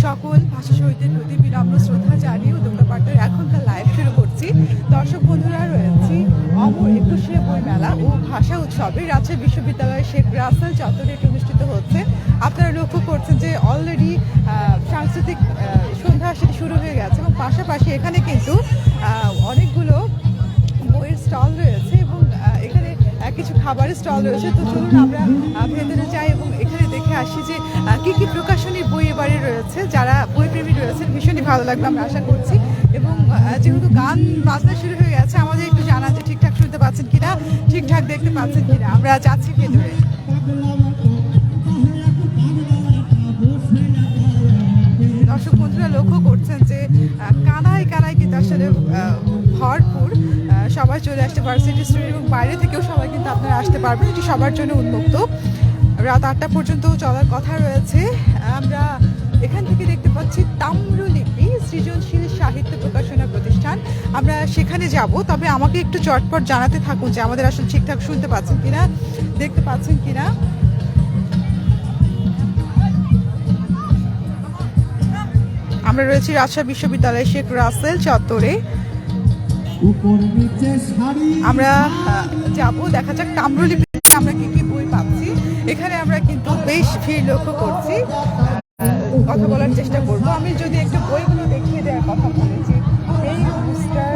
সকল ভাষা শহীদদের প্রতি বিনম্র শ্রদ্ধা জানিয়ে উদ্যোক্তা বার্তার এখনকার লাইভ শুরু করছি। দর্শক বন্ধুরা, রয়েছি অমর 21শে বই মেলা ও ভাষা উৎসবে রাজশাহী বিশ্ববিদ্যালয়ের শেখ রাসেল চত্বরে এটি অনুষ্ঠিত হচ্ছে। আপনারা লক্ষ্য করছেন যে অলরেডি সাংস্কৃতিক সন্ধ্যা সেটি শুরু হয়ে গেছে এবং পাশাপাশি এখানে কিন্তু অনেকগুলো বইয়ের স্টল রয়েছে এবং এখানে কিছু খাবারের স্টল রয়েছে। তো চলুন আমরা ভেতরে যাই এবং এখানে দেখে আসি যে কী কী প্রকাশনী বই এবারে রয়েছে। যারা বইপ্রেমী রয়েছেন ভীষণই ভালো লাগবে আমরা আশা করছি। এবং যেহেতু গান বাজনা শুরু হয়ে গেছে, আমাদের একটু জানা যে ঠিকঠাক শুনতে পাচ্ছেন কিনা, ঠিকঠাক দেখতে পাচ্ছেন কিনা। আমরা যাচ্ছি ভেতরে। দর্শক বন্ধুরা লক্ষ্য করছেন যে কানায় কানায় কিন্তু আসলে ভরপুর। সবাই চলে আসতে ভার্সিটি স্টুডেন্ট এবং বাইরে থেকেও সবাই কিন্তু আপনারা আসতে পারবেন। এটি সবার জন্য উন্মুক্ত। রাত 8টা পর্যন্ত চলার কথা রয়েছে। আমরা এখান থেকে দেখতে পাচ্ছি তাম্রলিপি সৃজনশীল সাহিত্য প্রকাশনা প্রতিষ্ঠান। আমরা সেখানে যাব। তবে আমাকে একটু চটপট জানাতে থাকুন যে আমাদের আসলে ঠিকঠাক শুনতে পাচ্ছেন কিনা, দেখতে পাচ্ছেন কিনা। আমরা রয়েছি রাজশাহী বিশ্ববিদ্যালয়ের শেখ রাসেল চত্বরে। আমরা যাব, দেখা যাক তাম্রলিপিতে আমরা কি কি বই পাচ্ছি। এখানে আমরা কিন্তু বেশ ভিড় লক্ষ্য করছি। কথা বলার চেষ্টা করব। আমি যদি একটু বইগুলো দেখিয়ে দেওয়ার কথা বলেছি, এই মিস্টার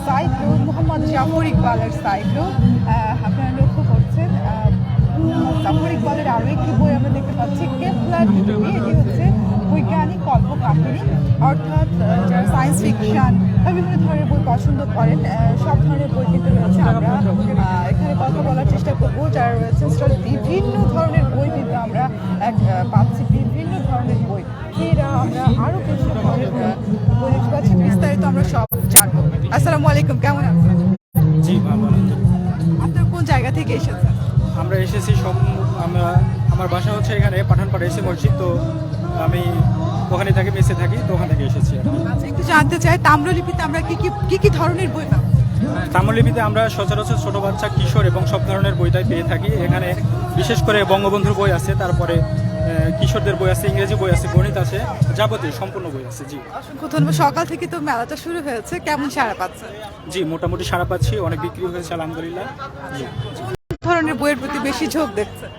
সাইক্লো মোহাম্মদ জাফর ইকবালের সাইক্লো। আপনারা লক্ষ্য করছেন জাফর ইকবালের আরও একটি বই আমরা দেখতে পাচ্ছি, কেপলার। এটি হচ্ছে বৈজ্ঞানিক কল্পকাহিনী, অর্থাৎ যারা সায়েন্স ফিকশন বা বিভিন্ন ধরনের বই পছন্দ করেন সব ধরনের বই কিন্তু রয়েছে। আমরা এখানে কথা বলার চেষ্টা করবো। যারা রয়েছে স্টলে বিভিন্ন ধরনের বই কিন্তু আমরা পাচ্ছি, বিভিন্ন ধরনের বই। এরা আমরা আরও কিছু ধরনের বই দেখতে পাচ্ছি। বিস্তারিত আমরা সব জানবো। আসসালামু আলাইকুম, কেমন আছেন? জি ভালো। আপনার কোন জায়গা থেকে এসেছেন? আমরা এসেছি আমার বাসা হচ্ছে এখানে পাঠানপাড়া এসে মসজিদ, তো আমি ওখানে থাকি, মেসে থাকি, তো ওখান থেকে এসেছি। আচ্ছা, একটু জানতে চাই তাম্রলিপিতে আমরা কি কি ধরনের বই পাবো? তাম্রলিপিতে আমরা সচরাচর ছোট বাচ্চা, কিশোর এবং সব ধরনের বইটাই পেয়ে থাকি। এখানে বিশেষ করে বঙ্গবন্ধুর বই আছে, তারপরে কিশোরদের বই আছে, ইংরেজি বই আছে, গণিত আছে, যাবতীয় সম্পূর্ণ বই আছে। জি অসংখ্য ধন্যবাদ। সকাল থেকে তো মেলাটা শুরু হয়েছে, কেমন সাড়া পাচ্ছেন? জি মোটামুটি সাড়া পাচ্ছি, অনেক বিক্রি হয়েছে আলহামদুলিল্লাহ। জি, কোন ধরনের বইয়ের প্রতি বেশি ঝোঁক দেখছেন?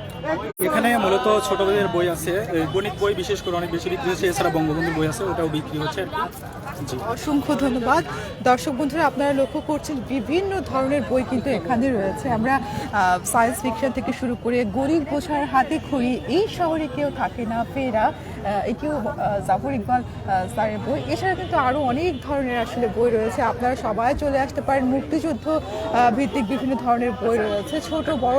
এখানে মূলত ছোট বইয়ের বই আছে, গণিত বই বিশেষ করে অনেক বেশি বিক্রি হচ্ছে। এছাড়া বঙ্গবন্ধুর বই আছে, ওটাও বিক্রি হচ্ছে আর কি। জি, অসংখ্য ধন্যবাদ। দর্শক বন্ধুরা, আপনারা লক্ষ্য করছেন বিভিন্ন ধরনের বই কিন্তু এখানে রয়েছে। আমরা সায়েন্স ফিকশন থেকে শুরু করে গরিব বোঝার হাতে খড়ি, এই শহরে কেউ থাকে না, ফেরা, একেও জাফর ইকবাল স্যারের বই। এছাড়া কিন্তু আরও অনেক ধরনের আসলে বই রয়েছে। আপনারা সবাই চলে আসতে পারেন। মুক্তিযুদ্ধ ভিত্তিক বিভিন্ন ধরনের বই রয়েছে, ছোট বড়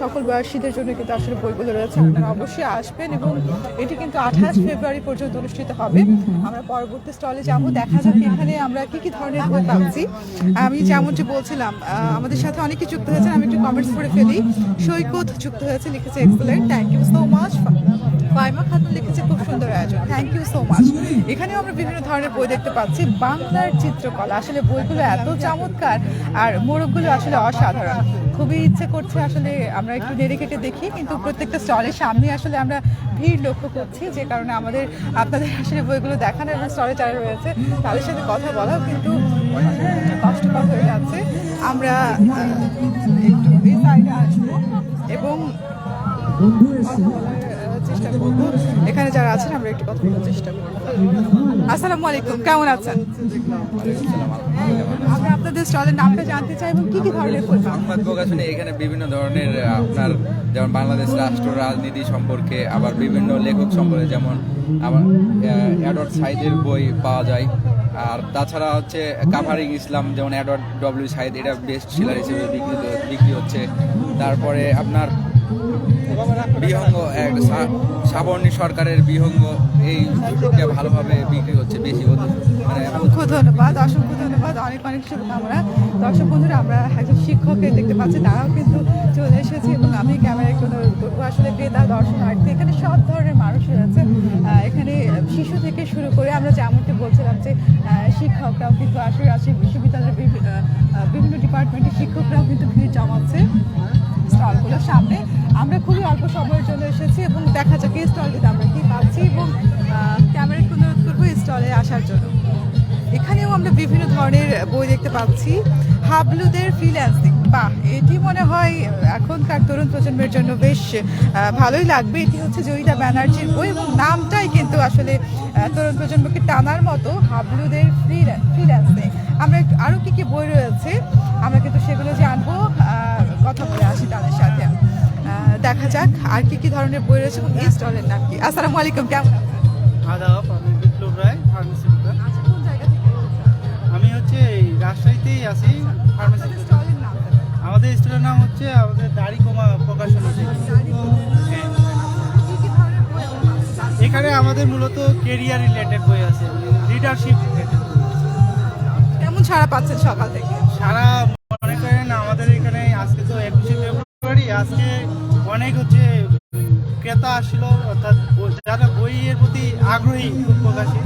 সকল বয়সীদের জন্য কিন্তু আসলে বইগুলো রয়েছে। আপনারা অবশ্যই আসবেন এবং এটি কিন্তু 28 ফেব্রুয়ারি পর্যন্ত অনুষ্ঠিত হবে। আমরা পরবর্তী স্টলে যাবো, দেখা যাক এখানে আমরা কি কি ধরনের বই পাচ্ছি। আমি যেমনটি বলছিলাম, আমাদের সাথে অনেকে যুক্ত হয়েছেন। আমি একটু কমেন্টস করে ফেলি। সৈকত যুক্ত হয়েছে, লিখেছে excellent, thank you so much. Faima Khatun লিখেছে খুব সুন্দর আয়োজন, থ্যাংক ইউ সো মাচ। এখানেও আমরা বিভিন্ন ধরনের বই দেখতে পাচ্ছি। বাংলার চিত্রকলা, আসলে বইগুলো এত চমৎকার আর মোড়কগুলো আসলে অসাধারণ। খুবই ইচ্ছে করছে আসলে আমরা একটু নেড়ে কেটে দেখি, কিন্তু প্রত্যেকটা স্টলের সামনে আসলে আমরা ভিড় লক্ষ্য করছি, যে কারণে আপনাদের আসলে বইগুলো দেখানো এবং স্টলে যারা রয়েছে তাদের সাথে কথা বলাও কিন্তু কষ্টকর হয়ে যাচ্ছে। আমরা একটু এই সাইডে আসবো এবং চেষ্টা করবো। এখানে যারা আছেন আমরা একটু কথা বলার চেষ্টা করবো। আসসালামু আলাইকুম, কেমন আছেন? আমরা আপনাদের স্টলের নামটা জানতে চাই এবং কি কি ধরনের সংবাদ প্রকাশনী। এখানে বিভিন্ন ধরনের আপনার যেমন বাংলাদেশ রাষ্ট্র রাজনীতি সম্পর্কে, আবার বিভিন্ন লেখক সম্পর্কে, যেমন আমার এডওয়ার্ড সাইদের বই পাওয়া যায়। আর তাছাড়া হচ্ছে কাভারিং ইসলাম, যেমন এডওয়ার্ড ডব্লিউ সাইদ, এটা বেস্ট সেলার হিসেবে বিক্রি হচ্ছে। তারপরে আপনার বিহঙ্গ, সাবর্ণী সরকারের বিহঙ্গ, এইটা ভালোভাবে বিক্রি হচ্ছে বেশি। অসংখ্য ধন্যবাদ, অসংখ্য ধন্যবাদ, অনেক অনেক শুভকামনা। দর্শক বন্ধুরা, আমরা একজন শিক্ষককে দেখতে পাচ্ছি, তারাও কিন্তু চলে এসেছে এবং আমি ক্যামেরায় কোনো করবো। আসলে ক্রেতা দর্শনার্থী এখানে সব ধরনের মানুষ রয়েছে। এখানে শিশু থেকে শুরু করে আমরা যেমনটি বলছিলাম যে শিক্ষকরাও কিন্তু আসলে রাজশাহী বিশ্ববিদ্যালয়ের বিভিন্ন ডিপার্টমেন্টের শিক্ষকরাও কিন্তু ভিড় জমাচ্ছে স্টলগুলোর সামনে। আমরা খুবই অল্প সময়ের জন্য এসেছি এবং দেখা যাক এই স্টলটিতে আমরা কি পাচ্ছি এবং ধরনের বই দেখতে পাচ্ছি। হাবলুদের ফ্রিল্যান্সিং, বাহ, এটি মনে হয় এখনকার তরুণ প্রজন্মের জন্য বেশ ভালোই লাগবে। এটি হচ্ছে জয়িতা ব্যানার্জির বই এবং নামটাই কিন্তু আসলে তরুণ প্রজন্মকে টানার মতো, হাবলুদের ফ্রিল্যান্সিং। আমরা আরও কি কি বই রয়েছে আমরা কিন্তু সেগুলো জানবো, কথা বলে আসি তাদের সাথে। দেখা যাক আর কি কি ধরনের বই রয়েছে এবং এই স্টলের নাম কি। আসসালামু আলাইকুম, কেমন আছেন? আদাব, আমি বিপ্লব রায়, ফার্মেসি বিভাগ। আচ্ছা, কোন জায়গা থেকে এসেছেন? আমি হচ্ছে এই রাজশাহীতেই আছি, ফার্মেসি আপনাদের বিভাগ। স্টলের নাম কি? আমাদের স্টোরের নাম হচ্ছে আমাদের দাড়ি কমা প্রকাশনী। কি কি ধরনের বই আছে? এখানে আমাদের মূলত কেরিয়ার রিলেটেড বই আছে, লিডারশিপ রিলেটেড। কেমন ছাড়া পাচ্ছেন সকাল থেকে? সারা মনে করেন আমাদের এখানে আজকে তো 21শে ফেব্রুয়ারি, আজকে অনেক হচ্ছে ক্রেতা আসলো, অর্থাৎ যারা বইয়ের প্রতি আগ্রহী খুব প্রকাশী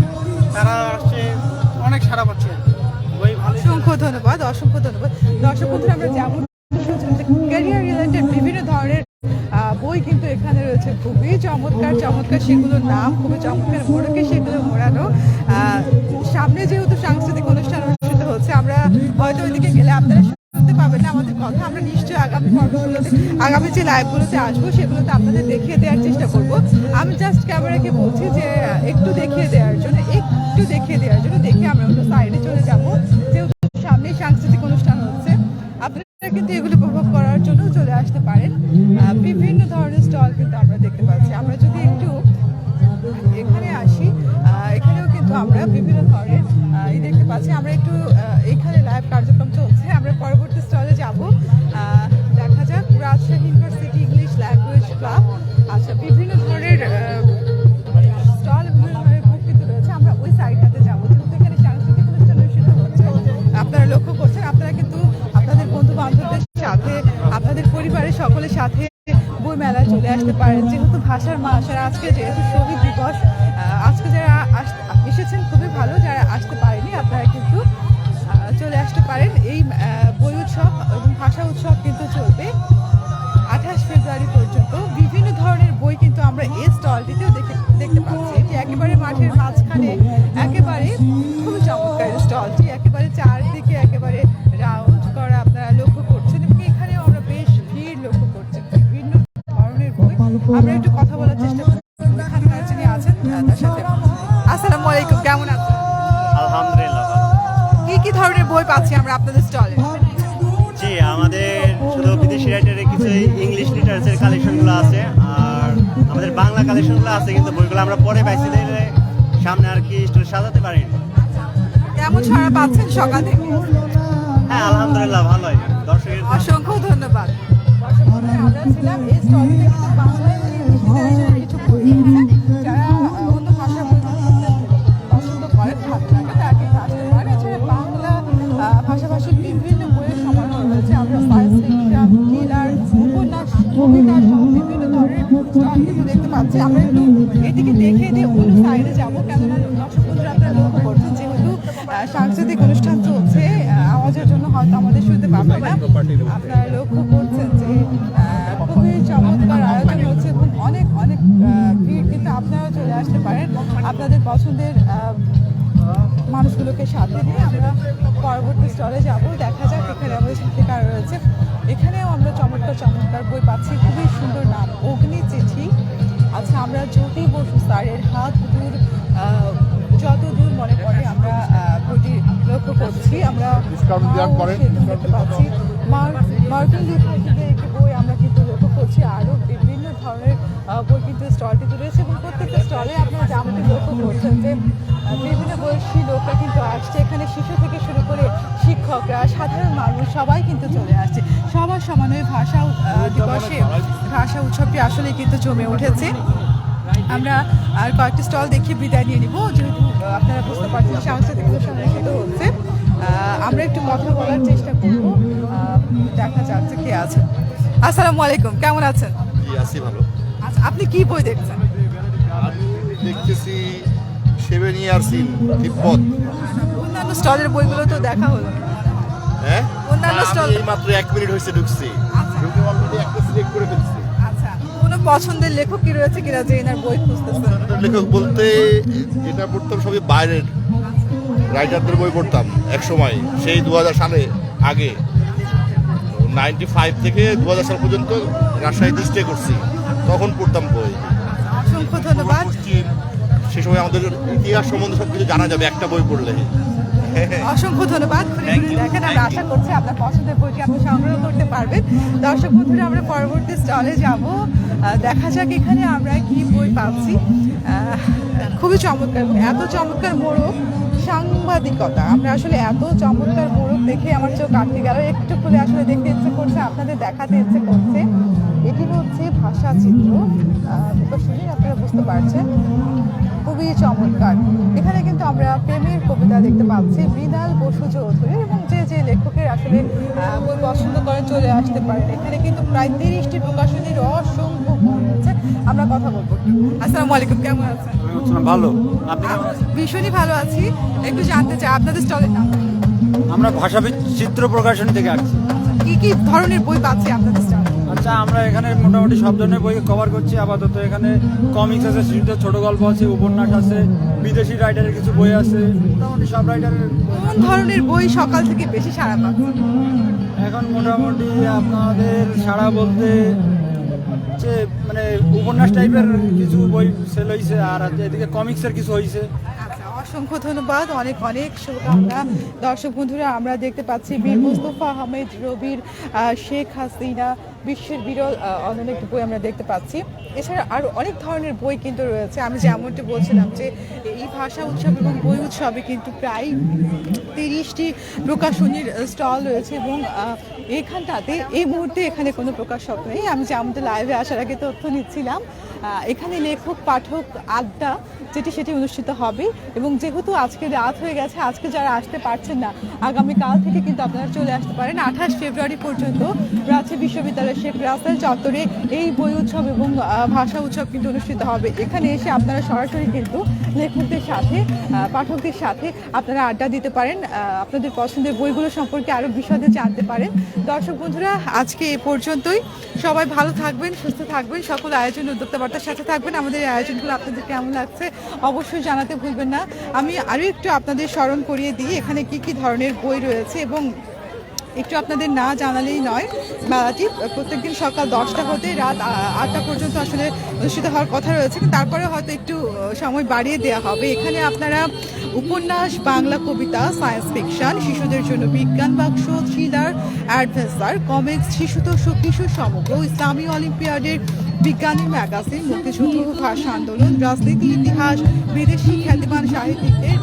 তারা আসছে, অনেক সারা পাচ্ছে বই ভালো। অসংখ্য ধন্যবাদ, অসংখ্য ধন্যবাদ। দর্শক বন্ধুরা, আমরা যেমন ক্যারিয়ার রিলেটেড বিভিন্ন ধরনের বই কিন্তু এখানে রয়েছে, খুবই চমৎকার চমৎকার, সেগুলোর নাম খুবই চমৎকার মোড়কে সেগুলো মোড়ানো। সামনে যেহেতু সাংস্কৃতিক অনুষ্ঠান অনুষ্ঠিত হচ্ছে, আমরা হয়তো ওইদিকে গেলে আপনারা শুনতে পাবেন না আমাদের কথা। আমরা নিশ্চয়ই আগামী পর্বগুলোতে, আগামী যে লাইভগুলোতে আসবো সেগুলোতে আপনাদের দেখিয়ে দেওয়ার চেষ্টা করব। আমি জাস্ট ক্যামেরাকে বলছি যে একটু দেখিয়ে দেওয়ার জন্য, দেখে আমরা অন্য সাইডে চলে যাবো, যেহেতু সামনে সাংস্কৃতিক অনুষ্ঠান হচ্ছে। আপনারা কিন্তু এগুলো উপভোগ করার জন্য চলে আসতে পারেন। বিভিন্ন ধরনের স্টল কিন্তু আমরা দেখতে পাচ্ছি। আমরা যদি একটু এখানে আসি, এখানেও কিন্তু আমরা বিভিন্ন ধরনের দেখতে পাচ্ছি। আমরা একটু এখানে লাইভ কার্যক্রম চলছে, আমরা পরবর্তী স্টলে যাব। দেখা যাক, Rajshahi university English language club. আচ্ছা, বিভিন্ন ধরনের স্টল, বিভিন্ন ধরনের বুক কিন্তু রয়েছে। আমরা ওই সাইডটাতে যাবো, যেহেতু এখানে সাংস্কৃতিক অনুষ্ঠান অনুষ্ঠিত হচ্ছে। আপনারা লক্ষ্য করছেন, আপনারা কিন্তু আপনাদের বন্ধু বান্ধবদের সাথে, আপনাদের পরিবারের সকলের সাথে বই মেলায় চলে আসতে পারেন। যেহেতু ভাষার মাস, আর আজকে যেহেতু শহীদ দিবস, আজকে যারা এসেছেন খুবই ভালো, যারা আসতে পারেনি আপনারা কিন্তু চলে আসতে পারেন। এই বই উৎসব এবং ভাষা উৎসব কিন্তু চলবে 28 ফেব্রুয়ারি পর্যন্ত। বিভিন্ন ধরনের বই কিন্তু আমরা এই স্টলটিতেও দেখতে পাচ্ছি। এটি একেবারে মাঠের মাঝখানে, একেবারে খুবই চমৎকার স্টলটি, একেবারে চারদিকে একেবারে রাউন্ড করা আপনারা লক্ষ্য করছেন এবং এখানেও আমরা বেশ ভিড় লক্ষ্য করছি, বিভিন্ন ধরনের বই। আমরা একটু কথা বলার চেষ্টা করছি এখানকার যিনি আছেন তার সাথে। আসসালামু আলাইকুম, কেমন আছেন? আলহামদুলিল্লাহ। কি কি ধরনের বই পাচ্ছি আমরা আপনাদের স্টলে? জি, আমাদের শুধু বিদেশি রাইটারের কিছু ইংলিশ লিটারেচার কালেকশনগুলো আছে, আর আমাদের বাংলা কালেকশনগুলো আছে, কিন্তু বইগুলো আমরা পরে পাইছি, সামনে আর কি স্টোরে সাজাতে পারিনি। কেমন ছাড়া পাচ্ছেন সকাল থেকে? হ্যাঁ, আলহামদুলিল্লাহ, ভালোই। দর্শকের অসংখ্য ধন্যবাদ। আমরা ছিলাম এই স্টলটিতে, কিন্তু বাংলা এবং ইংলিশ লিটারেচারের কিছু বই আছে। যারা অন্য ভাষার বই পছন্দ করেন, ভালো লাগে, তারা কিন্তু আসতে পারে। এছাড়া বাংলা ভাষাভাষীর বিভিন্ন বইয়ের সমারোহ রয়েছে। আমরা সায়েন্স ফিকশন, থ্রিলার, উপন্যাস, কবিতা সহ বিভিন্ন ধরনের স্টল কিন্তু দেখতে পাচ্ছি। আমরা একটু এদিকে দেখে দিয়ে অন্য সাইডে যাবো, কেননা দর্শক বন্ধুরা আপনারা লক্ষ্য করছেন, যেহেতু সাংস্কৃতিক অনুষ্ঠান চলছে, আওয়াজের জন্য হয়তো আমাদের শুনতে পাবেন না। আপনারা লক্ষ্য করছেন যে খুবই চমৎকার আয়োজন হচ্ছে এবং অনেক অনেক ভিড়, কিন্তু আপনারাও চলে আসতে পারেন আপনাদের পছন্দের মানুষগুলোকে সাথে নিয়ে। আমরা পরবর্তী স্টলে যাব, দেখা যাক এখানে আমাদের সাথে কারা রয়েছে। এখানেও আমরা চমৎকার চমৎকার বই পাচ্ছি, খুবই সুন্দর নাম, অগ্নি চিঠি। আচ্ছা, আমরা জ্যোতি বসু স্যারের হাত দূর যত দূর মনে পড়ে আমরা বইটি লক্ষ্য করছি। আমরা দেখতে পাচ্ছি মার্টিন লুথার কিংয়ের একটি বই আমরা কিন্তু লক্ষ্য করছি। আরও বিভিন্ন ধরনের বই কিন্তু স্টলটিতে রয়েছে এবং প্রত্যেকটা স্টলে আপনারা যেমনটি লক্ষ্য করছেন যে বিভিন্ন বয়সী লোকরা কিন্তু আসছে। এখানে শিশু থেকে শুরু করে শিক্ষকরা, সাধারণ মানুষ সবাই কিন্তু চলে আসছে। সবার সমানে ভাষা দিবসে ভাষা উৎসবটি আসলে কিন্তু জমে উঠেছে। আমরা আর কয়েকটি স্টল দেখিয়ে বিদায় নিয়ে নিব, যেহেতু আপনারা বুঝতে পারছেন সাংস্কৃতিক অনুষ্ঠান অনুষ্ঠিত হচ্ছে। আমরা একটু কথা বলার চেষ্টা করব, দেখা যাচ্ছে কে আছে। আসসালামু আলাইকুম, কেমন আছেন? জি, আছি ভালো। আচ্ছা, আপনি কি বই দেখছেন? আমি দেখতেছি 7 ইয়ার্স ইন তিব্বত। অন্যান্য স্টলের বইগুলো তো দেখা হলো। হ্যাঁ, অন্যান্য স্টল এই মাত্র 1 মিনিট হয়েছে ঢুকছি, ঢুকে অলরেডি একটা সিলেক্ট করে ফেলছি। আচ্ছা, কোনো পছন্দের লেখক কি রয়েছে কিনা যে এনার বই খুঁজতেছেন? লেখক বলতে যেটা পড়তাম সবই বাইরের, রাইটারদের বই পড়তাম এক সময়, সেই 2000 সালে আগে, 95 থেকে 2000 সাল পর্যন্ত রাজশাহীতে স্টে করছি, তখন পড়তাম বই। অসংখ্য ধন্যবাদ। সে সময় আমাদের ইতিহাস সম্বন্ধে সব কিছু জানা যাবে একটা বই পড়লে। অসংখ্য ধন্যবাদ। দেখেন, আমরা আশা করছি আপনার পছন্দের বইটি আপনি সংগ্রহ করতে পারবেন। দর্শক বন্ধুরা, আমরা পরবর্তী স্টলে যাব, দেখা যাক এখানে আমরা কি বই পাচ্ছি। খুবই চমৎকার, এত চমৎকার মোড়ক, সাংবাদিকতা। আমরা আসলে এত চমৎকার মোড়ক দেখে আমার চোখ আটকে গেল, একটু খুলে আসলে দেখতে ইচ্ছে করছে, আপনাদের দেখাতে ইচ্ছে করছে। এটি হচ্ছে ভাষা চিত্র, শুনে আপনারা বুঝতে পারছেন, খুবই চমৎকার। এখানে কিন্তু আমরা প্রেমের কবিতা দেখতে পাচ্ছি মৃণাল বসু চৌধুরী, এবং যে যে লেখকের আসলে বই পছন্দ করে চলে আসতে পারেন। এখানে কিন্তু প্রায় 30টি প্রকাশনীর অসংখ্য বই রয়েছে। আমরা কথা বলবো। আসসালামু আলাইকুম, কেমন আছেন? ভালো। ভীষণই ভালো আছি। একটু জানতে চাই আপনাদের স্টলের নাম। আমরা ভাষা চিত্র প্রকাশনী থেকে আসছি। কি কি ধরনের বই পাচ্ছি আপনাদের স্টলে? আচ্ছা, আমরা এখানে মোটামুটি সব ধরনের বই কভার করছি আপাতত। এখানে কমিক্স আছে, শিশুদের ছোট গল্প আছে, উপন্যাস আছে, বিদেশি রাইটারের কিছু বই আছে, মোটামুটি সব রাইটারের। কোন ধরনের বই সকাল থেকে বেশি সাড়া পাচ্ছে? এখন মোটামুটি আপনাদের সাড়া বলতে যে মানে উপন্যাস টাইপের কিছু বই সেল হয়েছে, আর এদিকে কমিক্সের কিছু হয়েছে। অসংখ্য ধন্যবাদ, অনেক অনেক শুভকামনা। দর্শক বন্ধুরা, আমরা দেখতে পাচ্ছি বীর মুস্তফা আহমেদ রবির শেখ হাসিনা বিশ্বের বিরল অনেক বই আমরা দেখতে পাচ্ছি। এছাড়া আরও অনেক ধরনের বই কিন্তু রয়েছে। আমি যেমনটি বলছিলাম যে এই ভাষা উৎসব এবং বই উৎসবে কিন্তু প্রায় 30টি প্রকাশনীর স্টল রয়েছে, এবং এখানটাতে এই মুহূর্তে এখানে কোনো প্রকাশক নেই। আমি যেমনটি লাইভে আসার আগে তথ্য নিচ্ছিলাম, এখানে লেখক পাঠক আড্ডা সেটি অনুষ্ঠিত হবে। এবং যেহেতু আজকে রাত হয়ে গেছে, আজকে যারা আসতে পারছেন না, আগামীকাল থেকে কিন্তু আপনারা চলে আসতে পারেন। 28 ফেব্রুয়ারি পর্যন্ত রাজশাহী বিশ্ববিদ্যালয়ের শেখ রাসেল চত্বরে এই বই উৎসব এবং ভাষা উৎসব কিন্তু অনুষ্ঠিত হবে। এখানে এসে আপনারা সরাসরি কিন্তু লেখকদের সাথে, পাঠকদের সাথে আপনারা আড্ডা দিতে পারেন, আপনাদের পছন্দের বইগুলো সম্পর্কে আরও বিশদে জানতে পারেন। দর্শক বন্ধুরা, আজকে এ পর্যন্তই। সবাই ভালো থাকবেন, সুস্থ থাকবেন, সকল আয়োজন উদ্যোক্তা বার্তার সাথে থাকবেন। আমাদের এই আয়োজনগুলো আপনাদের কেমন লাগছে অবশ্যই জানাতে ভুলবেন না। আমি আরও একটু আপনাদের স্মরণ করিয়ে দিই এখানে কি কি ধরনের বই রয়েছে, এবং একটু আপনাদের না জানালেই নয়। মেলাটি প্রত্যেকদিন সকাল 10টা হতে রাত 8টা পর্যন্ত আসলে অনুষ্ঠিত হওয়ার কথা রয়েছে, কিন্তু তারপরে হয়তো একটু সময় বাড়িয়ে দেওয়া হবে। এখানে আপনারা উপন্যাস, বাংলা কবিতা, সায়েন্স ফিকশন, শিশুদের জন্য বিজ্ঞান বাক্স, থ্রিলার, অ্যাডভেঞ্চার, কমিক্স, শিশু সমগ্র, ইসলামী অলিম্পিয়াডের বিজ্ঞানী ম্যাগাজিন, মুক্তিযুদ্ধ, ভাষা আন্দোলন, রাজনীতি, ইতিহাস, বিদেশি খ্যাতিমান সাহিত্যিকদের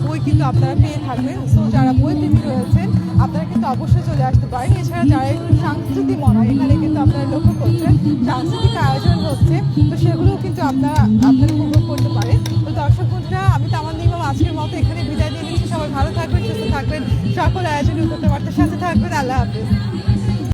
বই কিন্তু আপনারা পেয়ে থাকবেন। সো যারা বই প্রেমী রয়েছেন, আপনারা কিন্তু অবশ্যই চলে আসতে পারেন। এছাড়া যারা একটু সাংস্কৃতিক মনে হয়, এখানে কিন্তু আপনারা লক্ষ্য করছেন সাংস্কৃতিক আয়োজন হচ্ছে, তো সেগুলোও কিন্তু আপনারা উপভোগ করতে পারেন। তো দর্শক বন্ধুরা, আমি তামান নিগম আজকের মতো এখানে বিদায় দিয়ে নিচ্ছি। সবাই ভালো থাকবেন, সুস্থ থাকবেন, সকল আয়োজনে উদ্যোক্তা বার্তার সাথে থাকবেন। আল্লাহ হাফিজ।